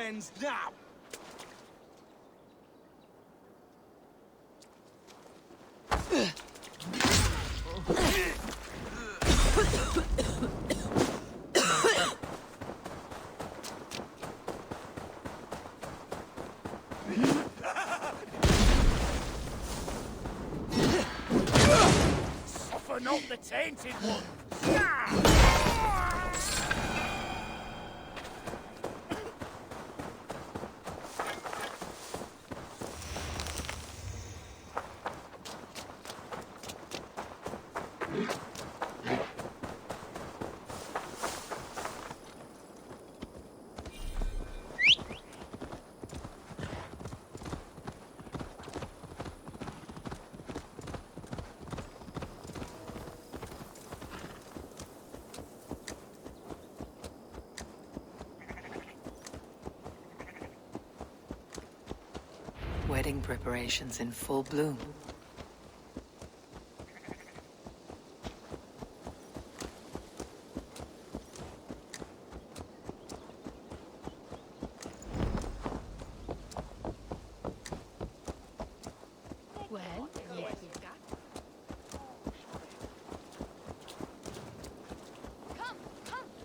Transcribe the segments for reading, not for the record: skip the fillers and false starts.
ends now! Suffer not the tainted one! Wedding preparations in full bloom. Well, yes. Come,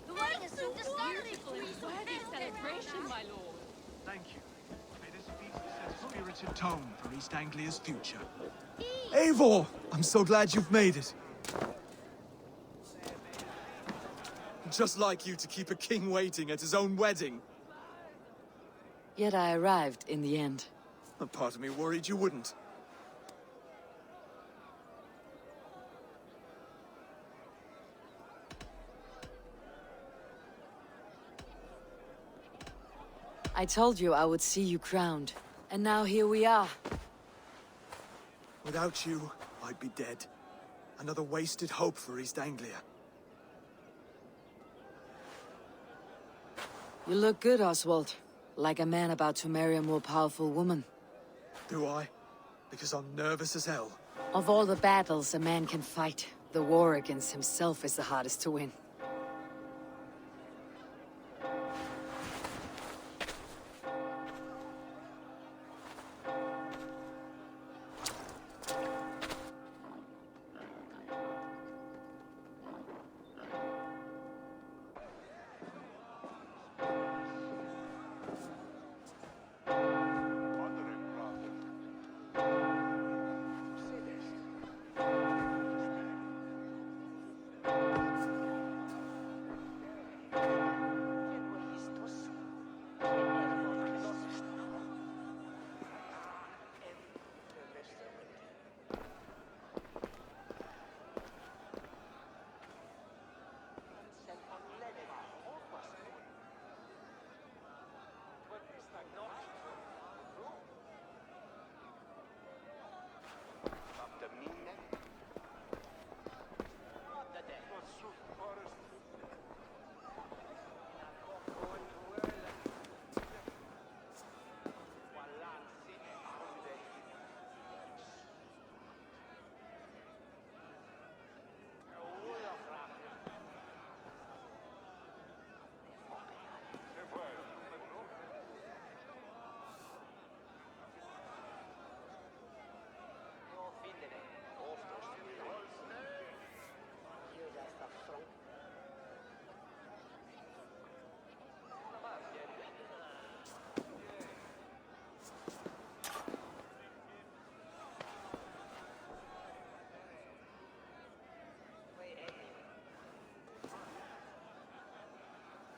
the wedding is soon to start. Worthy celebration, my lord. Thank you. May this feast set a spirited tone for East Anglia's future. Eivor! I'm so glad you've made it. Just like you to keep a king waiting at his own wedding. Yet I arrived in the end. A part of me worried you wouldn't. I told you I would see you crowned, and now here we are. Without you, I'd be dead. Another wasted hope for East Anglia. You look good, Oswald. Like a man about to marry a more powerful woman. Do I? Because I'm nervous as hell. Of all the battles a man can fight, the war against himself is the hardest to win.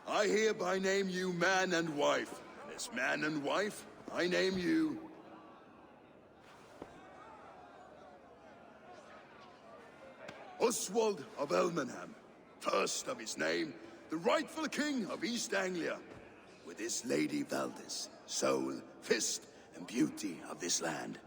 I hereby name you man and wife. And as man and wife, I name you... Oswald of Elmenham, first of his name, the rightful king of East Anglia, with his lady Valdis, soul, fist, and beauty of this land.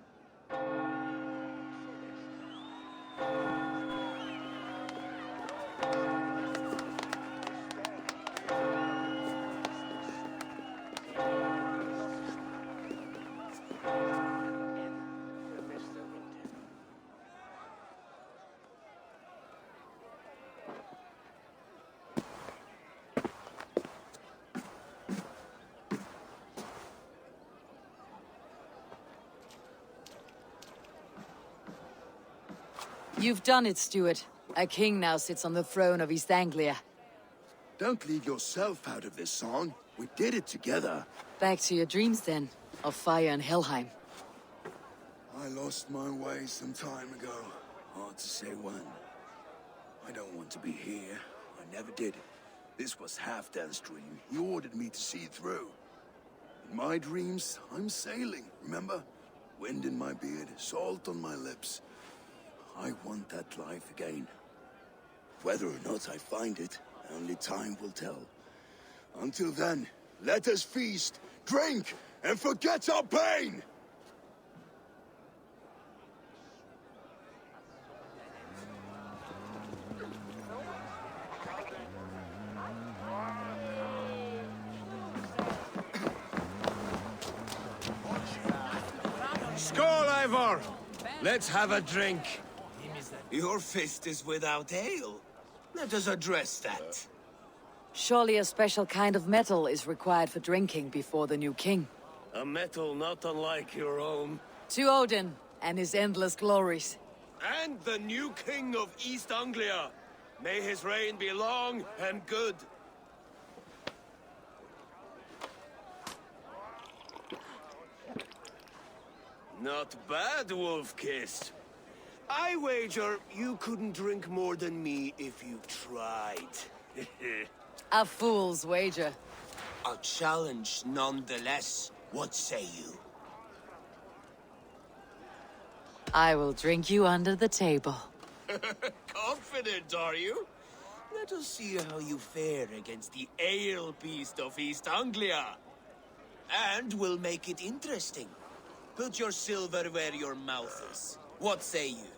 You've done it, Stuart. A king now sits on the throne of East Anglia. Don't leave yourself out of this song. We did it together. Back to your dreams, then, of fire and Helheim. I lost my way some time ago. Hard to say when. I don't want to be here. I never did. This was Halfdan's dream. He ordered me to see through. In my dreams, I'm sailing, remember? Wind in my beard, salt on my lips. I want that life again. Whether or not I find it, only time will tell. Until then, let us feast, drink, and forget our pain! Skål, Ivor! Let's have a drink. Your fist is without ale. Let us address that. Surely a special kind of metal is required for drinking before the new king. A metal not unlike your own. To Odin and his endless glories. And the new king of East Anglia. May his reign be long and good. Not bad, Wolf-Kissed. I wager you couldn't drink more than me if you tried. A fool's wager. A challenge nonetheless. What say you? I will drink you under the table. Confident, are you? Let us see how you fare against the ale beast of East Anglia. And we'll make it interesting. Put your silver where your mouth is. What say you?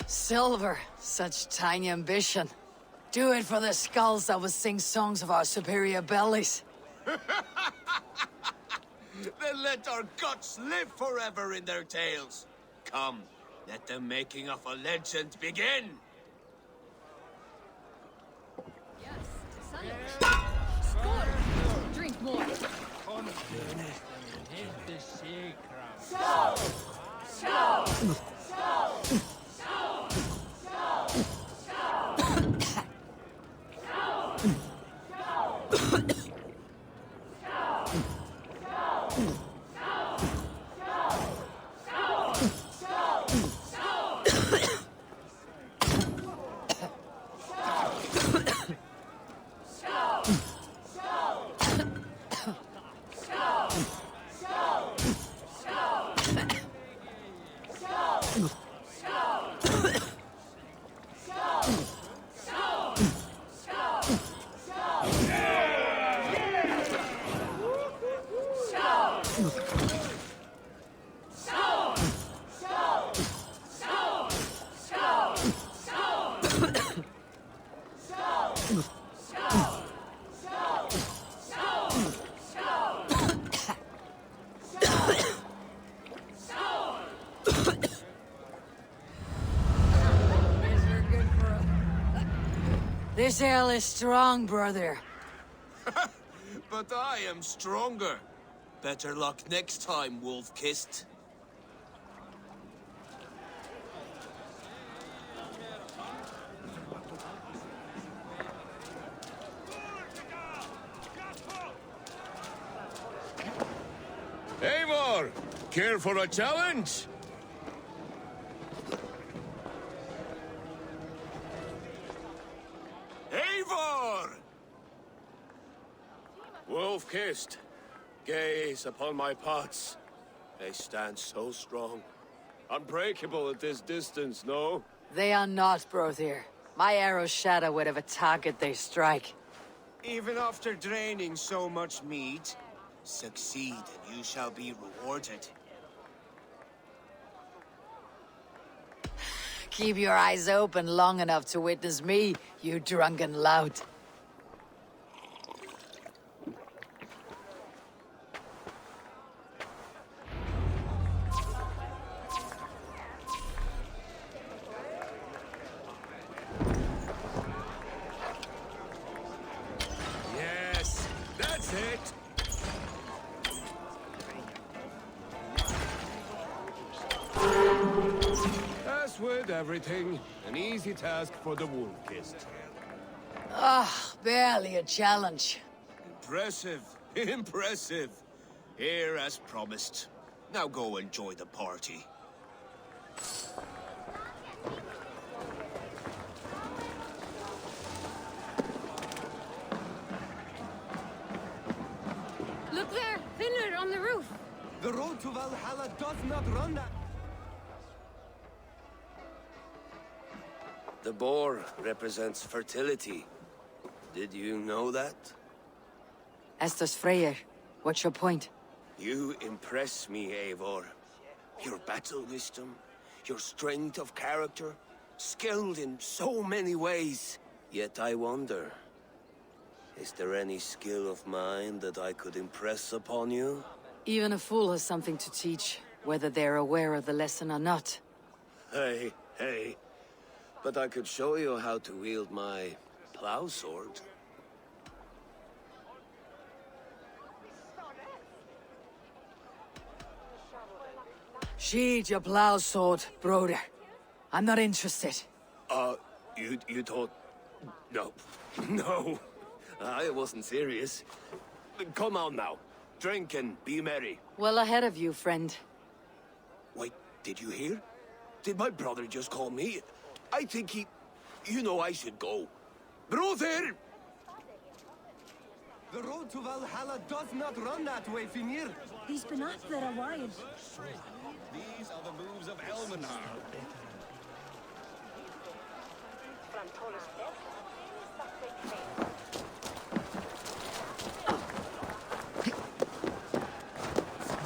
Silver, such tiny ambition. Do it for the skulls that will sing songs of our superior bellies. Then let our guts live forever in their tales. Come, let the making of a legend begin. Skål! Drink more. This ale is strong, brother. But I am stronger. Better luck next time, wolf-kissed. Eivor, care for a challenge? Eivor! Wolf-kissed, gaze upon my pots. They stand so strong. Unbreakable at this distance, no? They are not, brother. My arrows shatter whatever target they strike. Even after draining so much meat, succeed and you shall be rewarded. Keep your eyes open long enough to witness me, you drunken lout. Yes, that's it. As with everything, an easy task for the wolf-kissed. Barely a challenge. Impressive, impressive. Here as promised. Now go enjoy the party. Look there, Finland on the roof. The road to Valhalla does not run that. The boar represents fertility. Did you know that? Estes Freyr, what's your point? You impress me, Eivor. Your battle wisdom, your strength of character, skilled in so many ways. Yet I wonder, is there any skill of mine that I could impress upon you? Even a fool has something to teach, whether they're aware of the lesson or not. Hey, hey. But I could show you how to wield my plow sword. Sheathe your plow sword, brother. I'm not interested. You thought... No. No. I wasn't serious. Come on now. Drink and be merry. Well ahead of you, friend. Wait, did you hear? Did my brother just call me? I think he... You know I should go. Brother! The road to Valhalla does not run that way, Finir. He's been up there a while. These are the moves of Elmenar.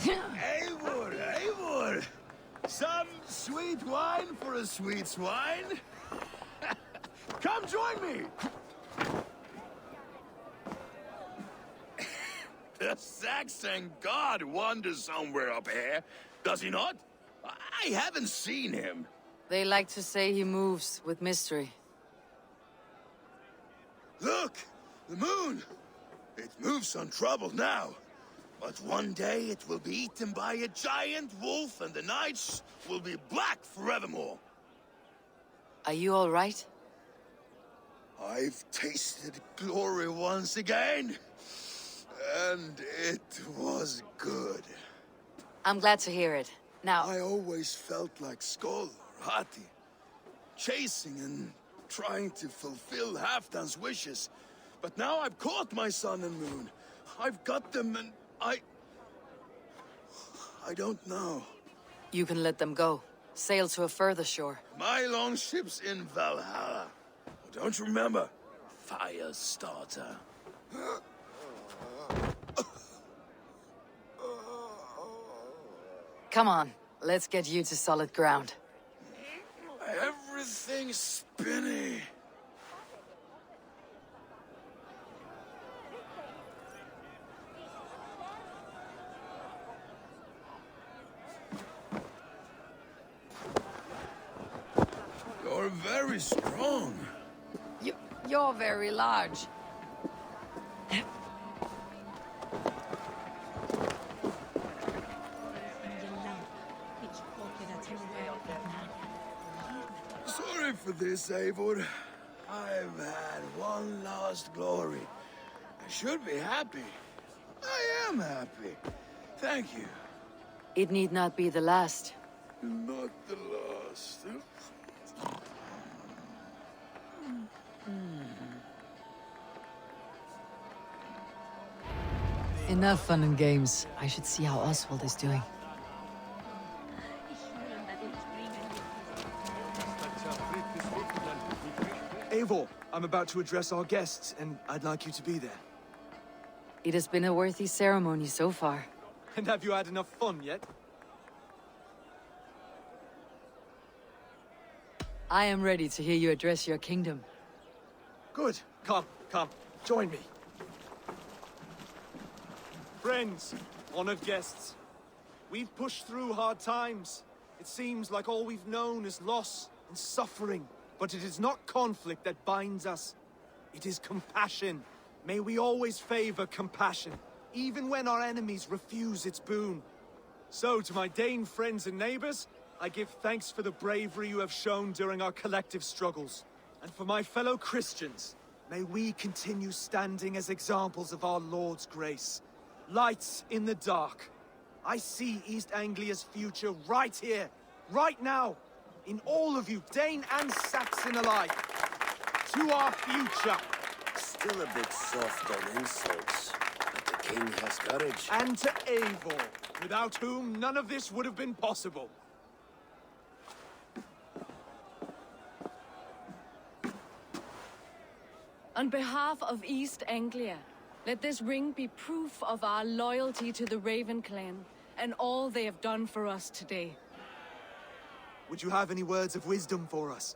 Eivor, Eivor! Some Sweet wine for a sweet swine. Come join me. The Saxon god wanders somewhere up here, does he not? I haven't seen him. They like to say he moves with mystery. Look, the moon. It moves untroubled now. But one day it will be eaten by a giant wolf and the nights will be black forevermore. Are you all right? I've tasted glory once again. And it was good. I'm glad to hear it. Now, I always felt like Skoll or Hati, chasing and trying to fulfill Halfdan's wishes. But now I've caught my sun and moon. I've got them and I don't know. you can let them go. Sail to a further shore. My longship's in Valhalla. Don't you remember? Firestarter. Come on, let's get you to solid ground. Everything's spinny. You're very strong. You're very large. Sorry for this, Eivor. I've had one last glory. I should be happy. I am happy. Thank you. It need not be the last. Not the last. Enough fun and games. I should see how Oswald is doing. Eivor, I'm about to address our guests, and I'd like you to be there. It has been a worthy ceremony so far. And have you had enough fun yet? I am ready to hear you address your kingdom. Good. Come, join me. Friends, honored guests, we've pushed through hard times. It seems like all we've known is loss and suffering. But it is not conflict that binds us. It is compassion. May we always favor compassion, even when our enemies refuse its boon. So, to my Dane friends and neighbors, I give thanks for the bravery you have shown during our collective struggles. And for my fellow Christians, may we continue standing as examples of our Lord's grace. Lights in the dark. I see East Anglia's future right here, right now. In all of you, Dane and Saxon alike. To our future. Still a bit soft on insults, but the king has courage. And to Eivor, without whom none of this would have been possible. On behalf of East Anglia, let this ring be proof of our loyalty to the Raven clan and all they have done for us today. Would you have any words of wisdom for us?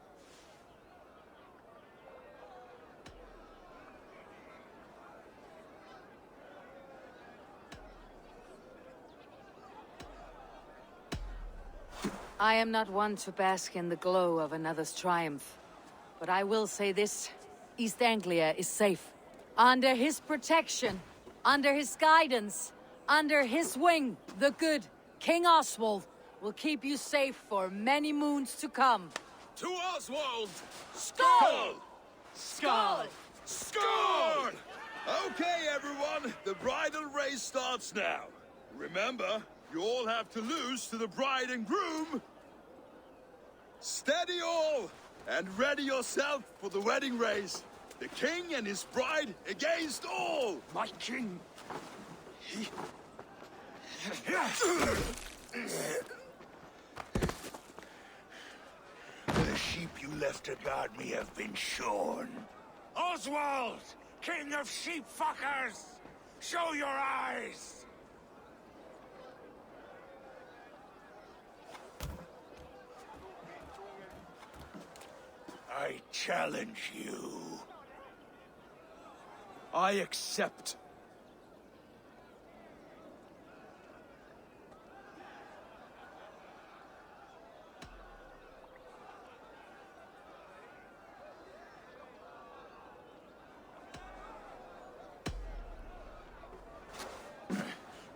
I am not one to bask in the glow of another's triumph. But I will say this, East Anglia is safe. Under his protection, under his guidance, under his wing, the good King Oswald will keep you safe for many moons to come. To Oswald! Skull! Skull! Score! Okay, everyone, the bridal race starts now. Remember, you all have to lose to the bride and groom. Steady all, and ready yourself for the wedding race. The king and his bride against all. My king! The sheep you left to guard me have been shorn. Oswald, king of sheep fuckers! Show your eyes! I challenge you. I accept.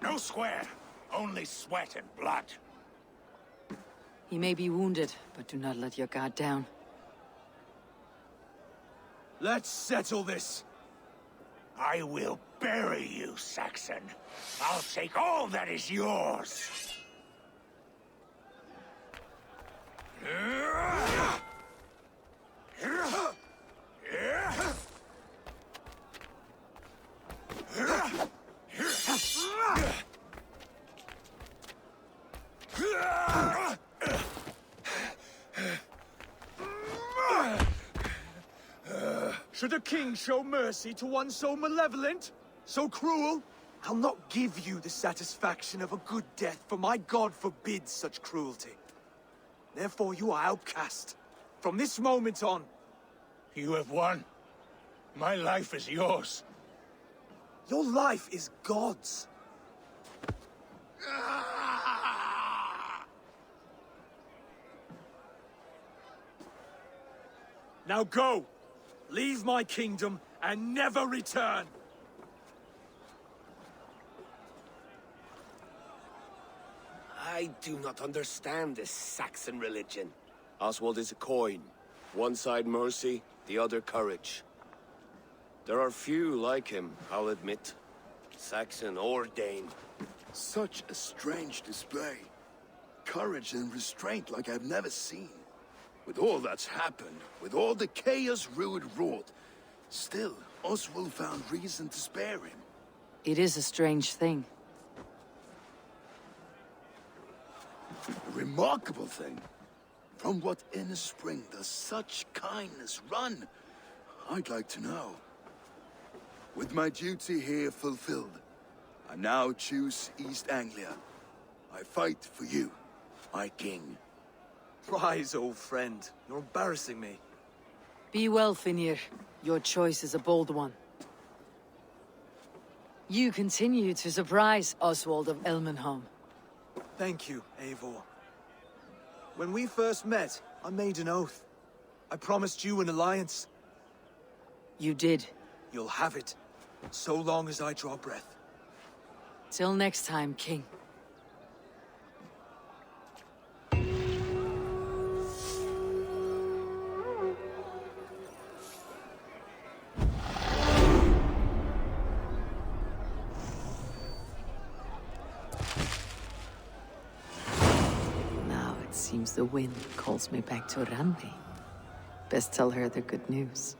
No square, only sweat and blood. He may be wounded, but do not let your guard down. Let's settle this. I will bury you, Saxon. I'll take all that is yours. Should a king show mercy to one so malevolent? So cruel? I'll not give you the satisfaction of a good death, for my god forbids such cruelty. Therefore you are outcast. From this moment on. You have won. My life is yours. Your life is God's. Now go! Leave my kingdom and never return! I do not understand this Saxon religion. Oswald is a coin. One side mercy, the other courage. There are few like him, I'll admit. Saxon or Dane. Such a strange display. Courage and restraint like I've never seen. With all that's happened, with all the chaos Rued wrought, still, Oswald found reason to spare him. It is a strange thing. A remarkable thing. From what inner spring does such kindness run? I'd like to know. With my duty here fulfilled, I now choose East Anglia. I fight for you, my king. Rise, old friend. You're embarrassing me. Be well, Finir. Your choice is a bold one. You continue to surprise Oswald of Elmenholm. Thank you, Eivor. When we first met, I made an oath. I promised you an alliance. You did. You'll have it, so long as I draw breath. Till next time, King. Seems the wind calls me back to Randi. Best tell her the good news.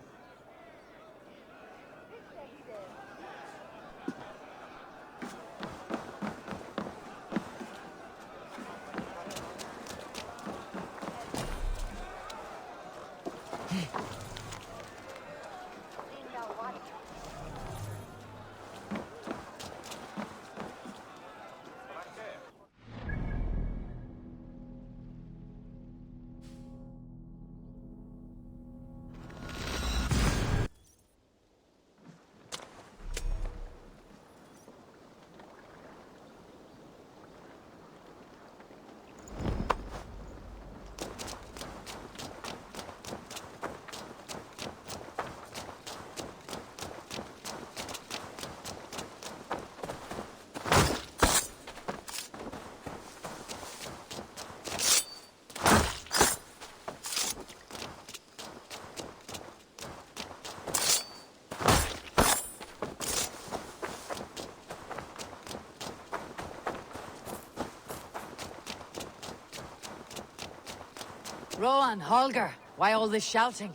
Rowan, Holger, why all this shouting?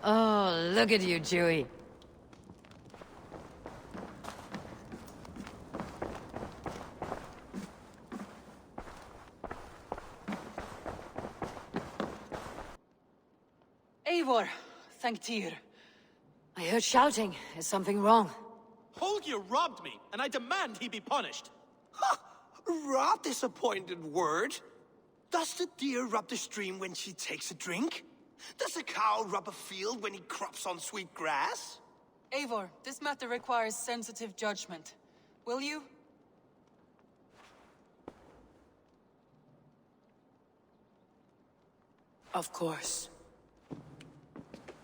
Oh, look at you, Dewey. Eivor, thank Tyr. I heard shouting. Is something wrong? Holger robbed me, and I demand he be punished. Ha! Rather disappointed word. Does the deer rub the stream when she takes a drink? Does a cow rub a field when he crops on sweet grass? Eivor, this matter requires sensitive judgment. Will you? Of course.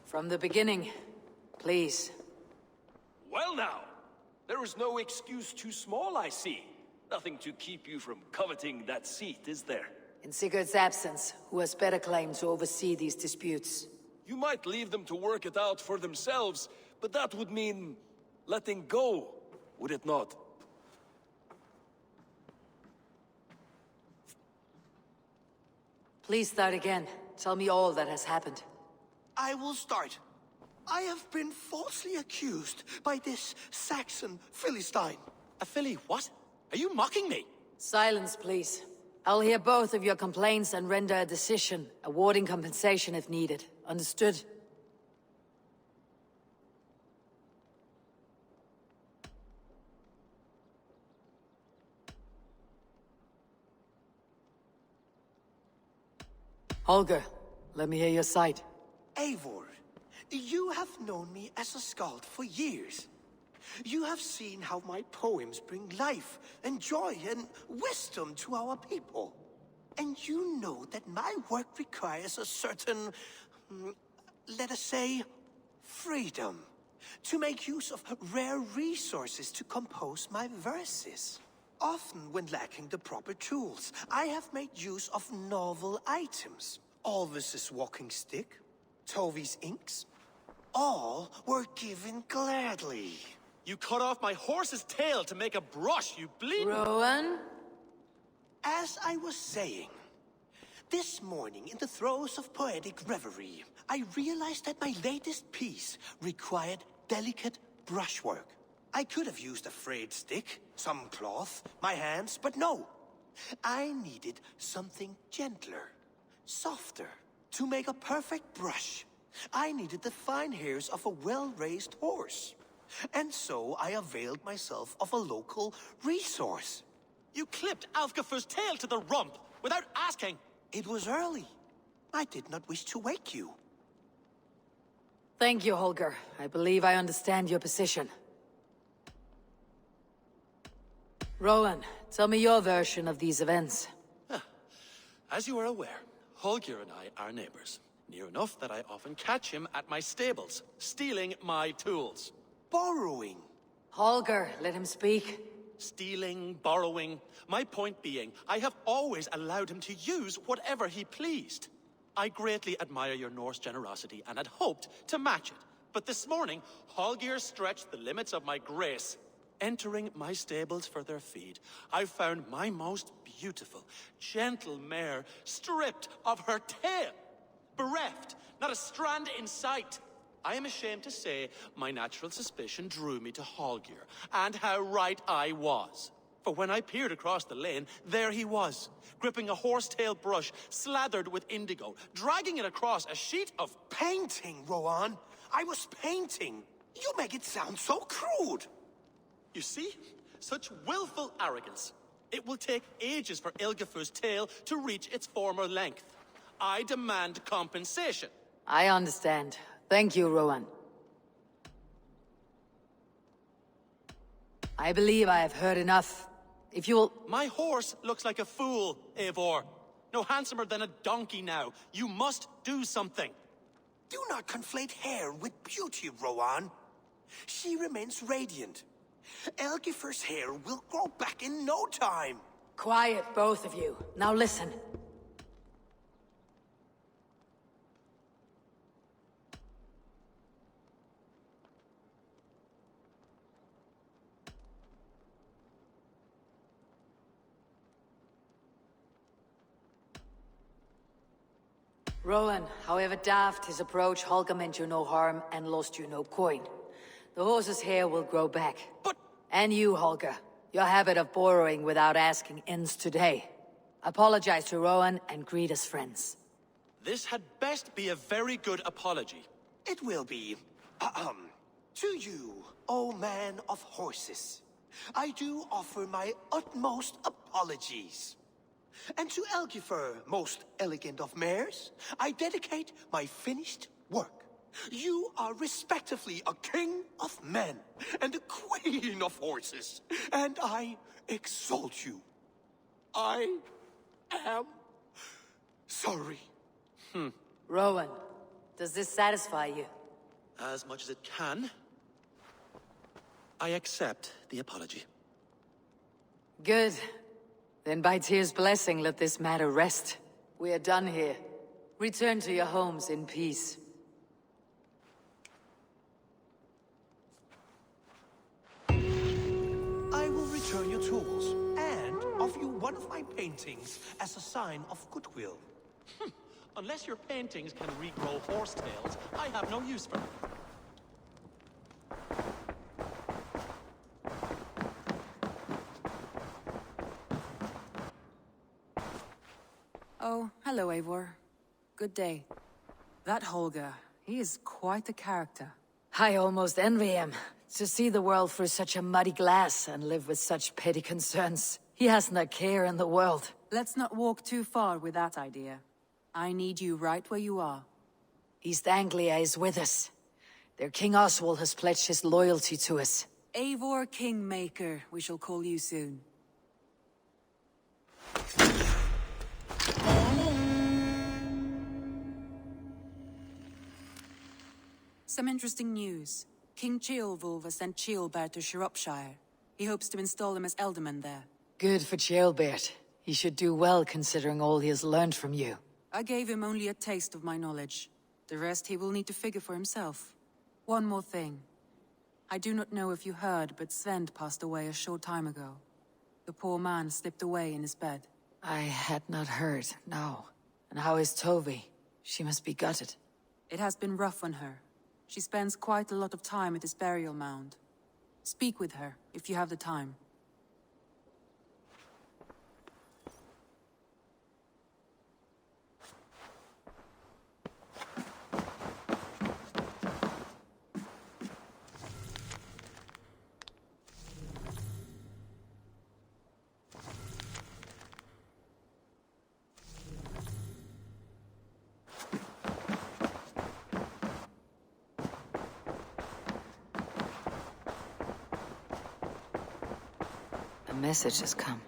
From the beginning, please. Well now, there is no excuse too small, I see. Nothing to keep you from coveting that seat, is there? In Sigurd's absence, who has better claim to oversee these disputes? You might leave them to work it out for themselves, but that would mean letting go, would it not? Please start again. Tell me all that has happened. I will start. I have been falsely accused by this Saxon Philistine. A Philly what? Are you mocking me? Silence, please. I'll hear both of your complaints and render a decision, awarding compensation if needed. Understood? Holger, let me hear your side. Eivor, you have known me as a skald for years. You have seen how my poems bring life and joy and wisdom to our people. And you know that my work requires a certain, let us say, freedom, to make use of rare resources to compose my verses. Often when lacking the proper tools, I have made use of novel items. Alvis's walking stick, Tovi's inks, all were given gladly. You cut off my horse's tail to make a brush, you bleeding... Rowan? As I was saying, this morning in the throes of poetic reverie, I realized that my latest piece required delicate brushwork. I could have used a frayed stick, some cloth, my hands, but no. I needed something gentler, softer, to make a perfect brush. I needed the fine hairs of a well-raised horse. And so I availed myself of a local resource. You clipped Alfgafur's tail to the rump without asking. It was early. I did not wish to wake you. Thank you, Holger. I believe I understand your position. Rowan, tell me your version of these events. As you are aware, Holger and I are neighbors. Near enough that I often catch him at my stables, stealing my tools. Borrowing. Holger, let him speak. Stealing, borrowing. My point being, I have always allowed him to use whatever he pleased. I greatly admire your Norse generosity and had hoped to match it. But this morning, Holger stretched the limits of my grace. Entering my stables for their feed, I found my most beautiful, gentle mare stripped of her tail. Bereft, not a strand in sight. I am ashamed to say my natural suspicion drew me to Holger, and how right I was. For when I peered across the lane, there he was, gripping a horsetail brush slathered with indigo, dragging it across a sheet of... Painting, Rowan. I was painting. You make it sound so crude. You see? Such willful arrogance. It will take ages for Ilgafur's tail to reach its former length. I demand compensation. I understand. Thank you, Rowan. I believe I have heard enough. If you will... My horse looks like a fool, Eivor. No handsomer than a donkey now. You must do something. Do not conflate hair with beauty, Rowan. She remains radiant. Elgifur's hair will grow back in no time. Quiet, both of you. Now listen. Rowan, however daft his approach, Holger meant you no harm and lost you no coin. The horse's hair will grow back. But... And you, Holger. Your habit of borrowing without asking ends today. Apologize to Rowan and greet as friends. This had best be a very good apology. It will be. To you, O man of horses, I do offer my utmost apologies. And to Elgifer, most elegant of mayors, I dedicate my finished work. You are respectively a king of men and a queen of horses, and I exalt you. I am sorry. Rowan, does this satisfy you? As much as it can. I accept the apology. Good. Then by Tyr's blessing, let this matter rest. We are done here. Return to your homes in peace. I will return your tools and offer you one of my paintings as a sign of goodwill. Unless your paintings can regrow horsetails, I have no use for them. Oh, hello, Eivor. Good day. That Holger, he is quite a character. I almost envy him. To see the world through such a muddy glass and live with such petty concerns. He hasn't a care in the world. Let's not walk too far with that idea. I need you right where you are. East Anglia is with us. Their King Oswald has pledged his loyalty to us. Eivor Kingmaker, we shall call you soon. Some interesting news. King Ceolwulf has sent Ceolbert to Shropshire. He hopes to install him as Elderman there. Good for Ceolbert. He should do well considering all he has learned from you. I gave him only a taste of my knowledge. The rest he will need to figure for himself. One more thing. I do not know if you heard, but Sven passed away a short time ago. The poor man slipped away in his bed. I had not heard, no. And how is Tovi? She must be gutted. It has been rough on her. She spends quite a lot of time at his burial mound. Speak with her, if you have the time. A message has come.